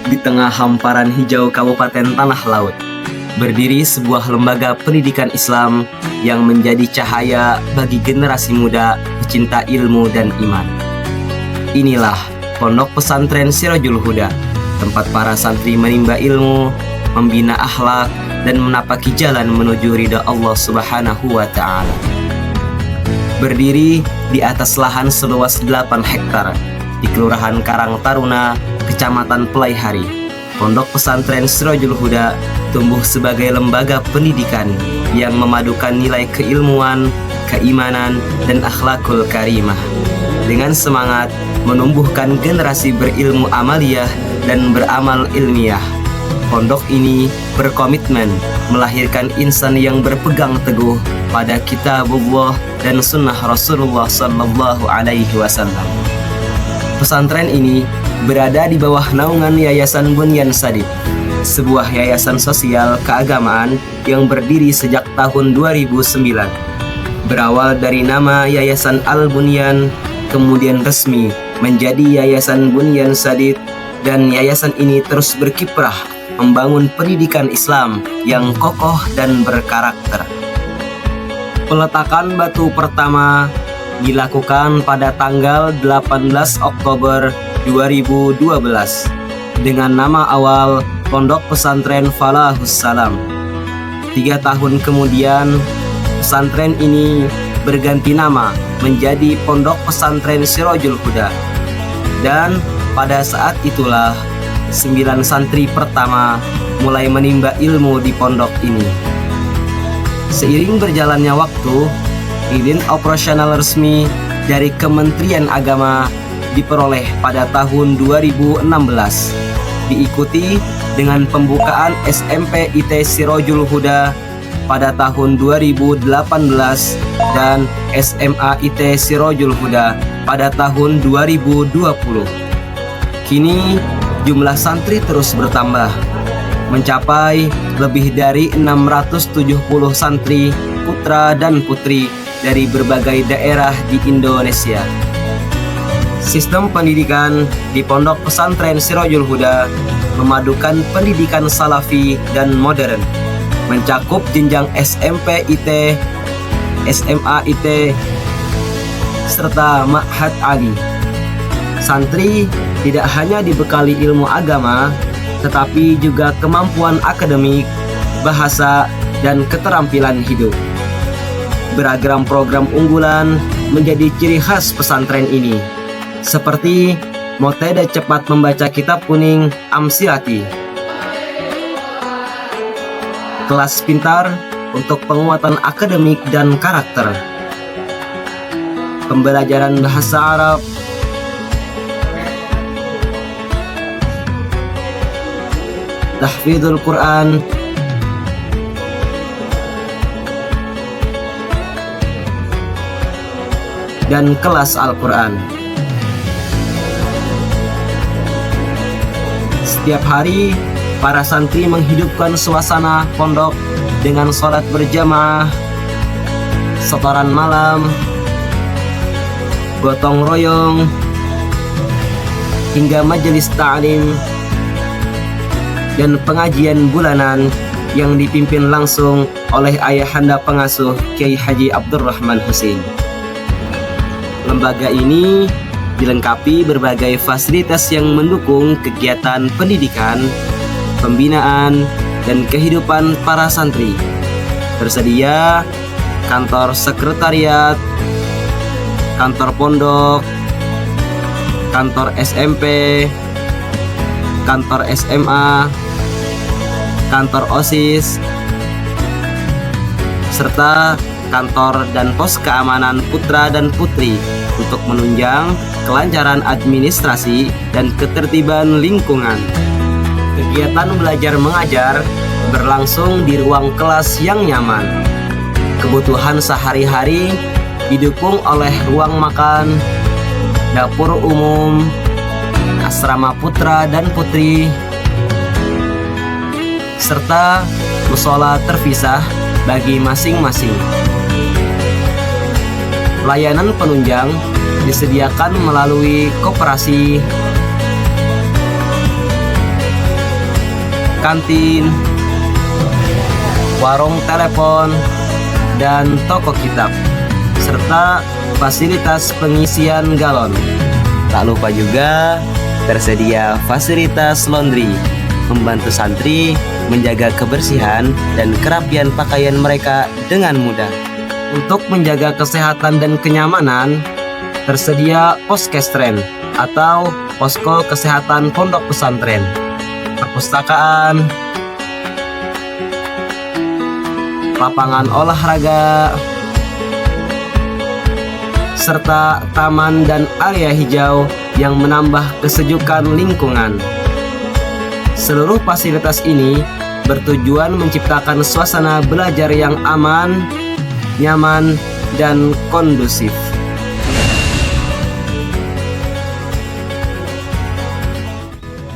Di tengah hamparan hijau Kabupaten Tanah Laut, berdiri sebuah lembaga pendidikan Islam yang menjadi cahaya bagi generasi muda pecinta ilmu dan iman. Inilah Pondok Pesantren Sirajul Huda, tempat para santri menimba ilmu, membina akhlak, dan menapaki jalan menuju ridha Allah Subhanahu wa Ta'ala. Berdiri di atas lahan seluas 8 hektar di Kelurahan Karang Taruna, Kecamatan Pelaihari, Pondok Pesantren Sirajul Huda tumbuh sebagai lembaga pendidikan yang memadukan nilai keilmuan, keimanan, dan akhlakul karimah dengan semangat menumbuhkan generasi berilmu amaliyah dan beramal ilmiah. Pondok ini berkomitmen melahirkan insan yang berpegang teguh pada kitabullah dan sunnah Rasulullah Sallallahu Alaihi Wasallam. Pesantren ini berada di bawah naungan Yayasan Bunyan Sadid, sebuah yayasan sosial keagamaan yang berdiri sejak tahun 2009. Berawal dari nama Yayasan Al-Bunyan, kemudian resmi menjadi Yayasan Bunyan Sadid, dan yayasan ini terus berkiprah membangun pendidikan Islam yang kokoh dan berkarakter. Peletakan batu pertama dilakukan pada tanggal 18 Oktober 2012 dengan nama awal Pondok Pesantren Falahus Salam. 3 tahun kemudian, pesantren ini berganti nama menjadi Pondok Pesantren Sirajul Huda. Dan pada saat itulah 9 santri pertama mulai menimba ilmu di pondok ini. Seiring berjalannya waktu, izin operasional resmi dari Kementerian Agama diperoleh pada tahun 2016, diikuti dengan pembukaan SMP IT Sirajul Huda pada tahun 2018 dan SMA IT Sirajul Huda pada tahun 2020. Kini jumlah santri terus bertambah, mencapai lebih dari 670 santri putra dan putri dari berbagai daerah di Indonesia. Sistem pendidikan di Pondok Pesantren Sirajul Huda memadukan pendidikan salafi dan modern, mencakup jenjang SMP IT, SMA IT, serta Ma'had Ali. Santri tidak hanya dibekali ilmu agama, tetapi juga kemampuan akademik, bahasa, dan keterampilan hidup. Beragam program unggulan menjadi ciri khas pesantren ini, seperti metode cepat membaca kitab kuning Amsirati, kelas pintar untuk penguatan akademik dan karakter, pembelajaran bahasa Arab, tahfidzul Quran, dan kelas Al-Quran. Setiap hari, para santri menghidupkan suasana pondok dengan sholat berjamaah, setoran malam, gotong royong, hingga majelis ta'lim dan pengajian bulanan yang dipimpin langsung oleh ayahanda pengasuh Kiai Haji Abdurrahman Husin. Lembaga ini dilengkapi berbagai fasilitas yang mendukung kegiatan pendidikan, pembinaan, dan kehidupan para santri. Tersedia kantor sekretariat, kantor pondok, kantor SMP, kantor SMA, kantor OSIS, serta kantor dan pos keamanan putra dan putri untuk menunjang kelancaran administrasi dan ketertiban lingkungan. Kegiatan belajar mengajar berlangsung di ruang kelas yang nyaman. Kebutuhan sehari-hari didukung oleh ruang makan, dapur umum, asrama putra dan putri, serta musola terpisah bagi masing-masing. Layanan penunjang disediakan melalui koperasi, kantin, warung telepon, dan toko kitab, serta fasilitas pengisian galon. Tak lupa juga tersedia fasilitas laundry, membantu santri menjaga kebersihan dan kerapian pakaian mereka dengan mudah. Untuk menjaga kesehatan dan kenyamanan, tersedia poskestren atau posko kesehatan pondok pesantren, perpustakaan, lapangan olahraga, serta taman dan area hijau yang menambah kesejukan lingkungan. Seluruh fasilitas ini bertujuan menciptakan suasana belajar yang aman, nyaman, dan kondusif.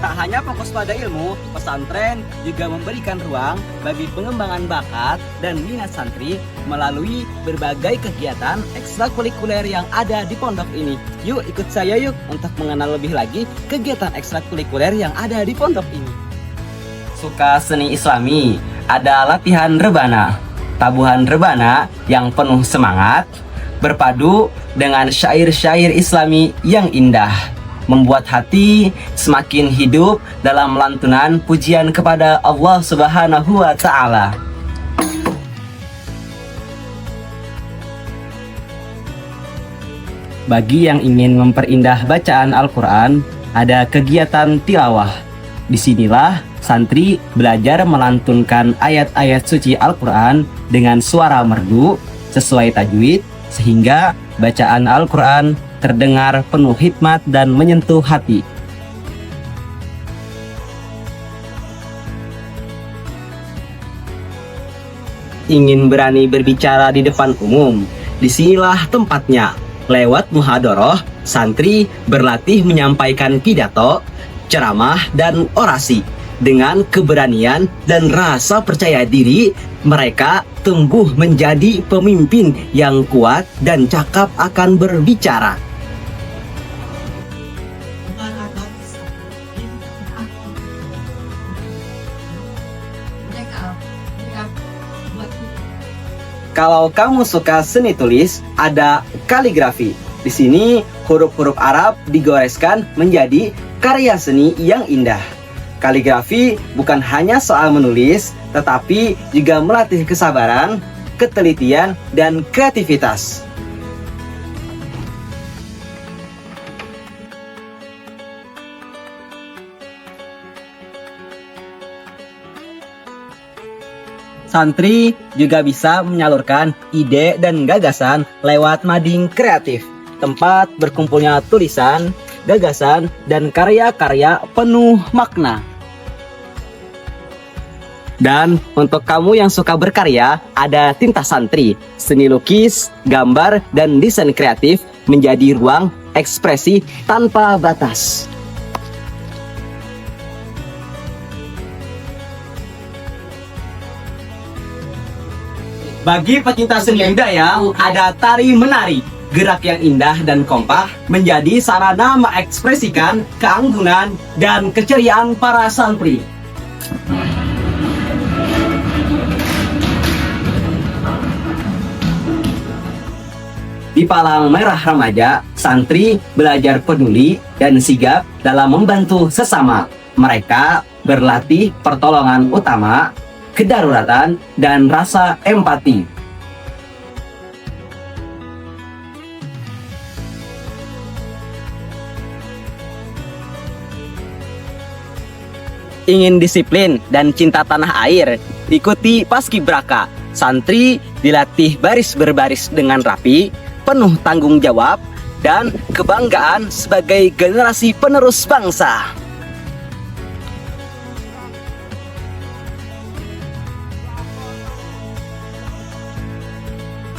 Tak hanya fokus pada ilmu, pesantren juga memberikan ruang bagi pengembangan bakat dan minat santri melalui berbagai kegiatan ekstrakurikuler yang ada di pondok ini. Yuk ikut saya yuk untuk mengenal lebih lagi kegiatan ekstrakurikuler yang ada di pondok ini. Suka seni Islami, ada latihan rebana, tabuhan rebana yang penuh semangat, berpadu dengan syair-syair Islami yang indah, membuat hati semakin hidup dalam lantunan pujian kepada Allah Subhanahu wa Ta'ala. Bagi yang ingin memperindah bacaan Al-Quran, ada kegiatan tilawah. Disinilah santri belajar melantunkan ayat-ayat suci Al-Quran dengan suara merdu sesuai tajwid, sehingga bacaan Al-Quran terdengar penuh hikmat dan menyentuh hati. Ingin berani berbicara di depan umum? Disinilah tempatnya. Lewat muhadharah, santri berlatih menyampaikan pidato, ceramah, dan orasi. Dengan keberanian dan rasa percaya diri, mereka tumbuh menjadi pemimpin yang kuat dan cakap akan berbicara. Kalau kamu suka seni tulis, ada kaligrafi. Di sini huruf-huruf Arab digoreskan menjadi karya seni yang indah. Kaligrafi bukan hanya soal menulis, tetapi juga melatih kesabaran, ketelitian, dan kreativitas. Santri juga bisa menyalurkan ide dan gagasan lewat mading kreatif, tempat berkumpulnya tulisan, gagasan, dan karya-karya penuh makna. Dan untuk kamu yang suka berkarya, ada tinta santri, seni lukis, gambar, dan desain kreatif menjadi ruang ekspresi tanpa batas. Bagi pecinta seni budaya, ada tari menari. Gerak yang indah dan kompak menjadi sarana mengekspresikan keanggunan dan keceriaan para santri. Di Palang Merah Remaja, santri belajar peduli dan sigap dalam membantu sesama. Mereka berlatih pertolongan utama, kedaruratan, dan rasa empati. Ingin disiplin dan cinta tanah air? Ikuti Paskibraka. Santri dilatih baris berbaris dengan rapi, penuh tanggung jawab, dan kebanggaan sebagai generasi penerus bangsa.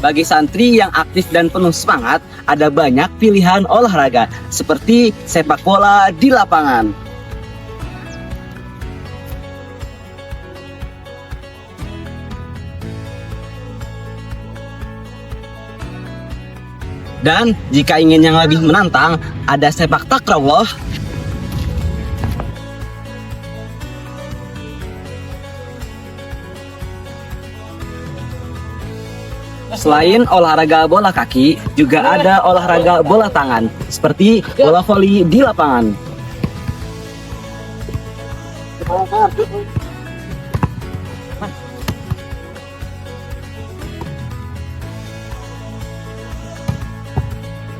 Bagi santri yang aktif dan penuh semangat, ada banyak pilihan olahraga seperti sepak bola di lapangan, dan jika ingin yang lebih menantang, ada sepak takraw. Selain olahraga bola kaki, juga ada olahraga bola tangan, seperti bola voli di lapangan.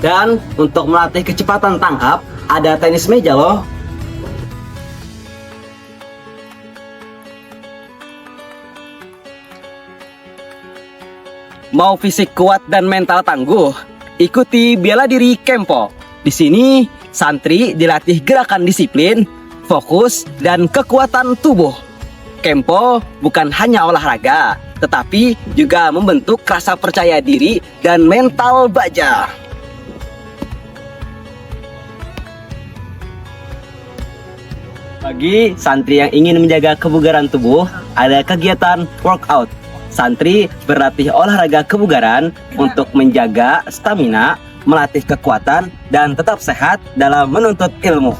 Dan untuk melatih kecepatan tangkap, ada tenis meja loh. Mau fisik kuat dan mental tangguh? Ikuti bela diri Kempo. Di sini, santri dilatih gerakan disiplin, fokus, dan kekuatan tubuh. Kempo bukan hanya olahraga, tetapi juga membentuk rasa percaya diri dan mental baja. Bagi santri yang ingin menjaga kebugaran tubuh, ada kegiatan workout. Santri berlatih olahraga kebugaran untuk menjaga stamina, melatih kekuatan, dan tetap sehat dalam menuntut ilmu.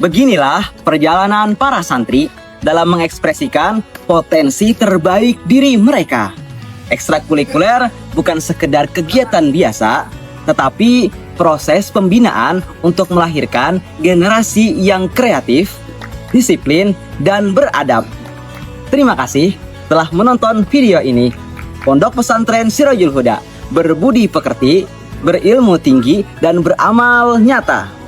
Beginilah perjalanan para santri dalam mengekspresikan potensi terbaik diri mereka. Ekstrakurikuler bukan sekedar kegiatan biasa, tetapi proses pembinaan untuk melahirkan generasi yang kreatif, disiplin, dan beradab. Terima kasih telah menonton video ini. Pondok Pesantren Sirajul Huda, berbudi pekerti, berilmu tinggi, dan beramal nyata.